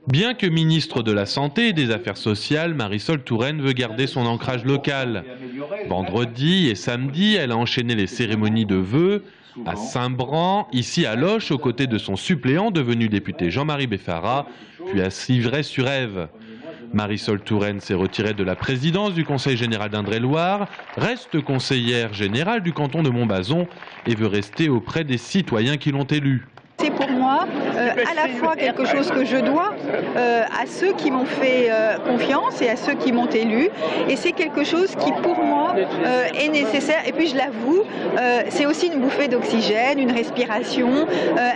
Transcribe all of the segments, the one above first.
Bien que ministre de la Santé et des Affaires sociales, Marisol Touraine veut garder son ancrage local. Vendredi et samedi, elle a enchaîné les cérémonies de vœux à Saint-Bran, ici à Loches, aux côtés de son suppléant devenu député Jean-Marie Beffara, puis à Civray-sur-Ève. Marisol Touraine s'est retirée de la présidence du Conseil général d'Indre-et-Loire, reste conseillère générale du canton de Montbazon et veut rester auprès des citoyens qui l'ont élue. C'est pour moi à la fois quelque chose que je dois à ceux qui m'ont fait confiance et à ceux qui m'ont élu, et c'est quelque chose qui pour moi est nécessaire. Et puis je l'avoue, c'est aussi une bouffée d'oxygène, une respiration,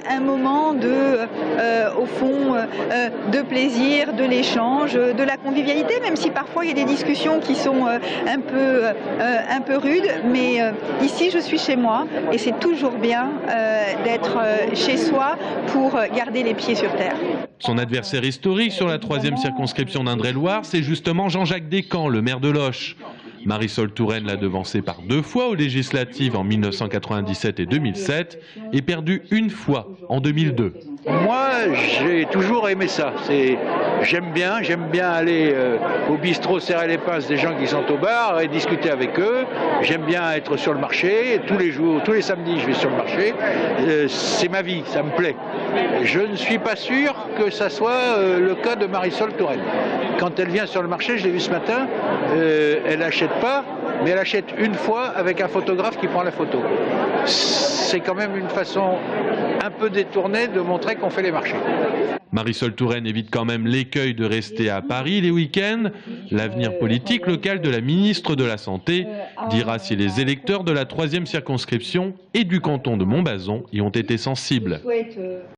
un moment au fond, de plaisir, de l'échange, de la convivialité, même si parfois il y a des discussions qui sont un peu rudes, mais ici je suis chez moi et c'est toujours bien d'être chez soi pour garder les pieds sur terre. Son adversaire historique sur la 3e circonscription d'Indre-et-Loire, c'est justement Jean-Jacques Descamps, le maire de Loches. Marisol Touraine l'a devancé par 2 fois aux législatives en 1997 et 2007 et perdu une fois en 2002. Moi, j'ai toujours aimé ça. J'aime bien aller au bistrot serrer les pinces des gens qui sont au bar et discuter avec eux. J'aime bien être sur le marché. Tous les jours, tous les samedis, je vais sur le marché. C'est ma vie, ça me plaît. Je ne suis pas sûr que ça soit le cas de Marisol Touraine. Quand elle vient sur le marché, je l'ai vu ce matin, elle n'achète pas, mais elle achète une fois avec un photographe qui prend la photo. C'est quand même une façon un peu détournée de montrer qu'on fait les marchés. Marisol Touraine évite quand même l'écueil de rester à Paris les week-ends. L'avenir politique local de la ministre de la Santé dira si les électeurs de la 3e circonscription et du canton de Montbazon y ont été sensibles.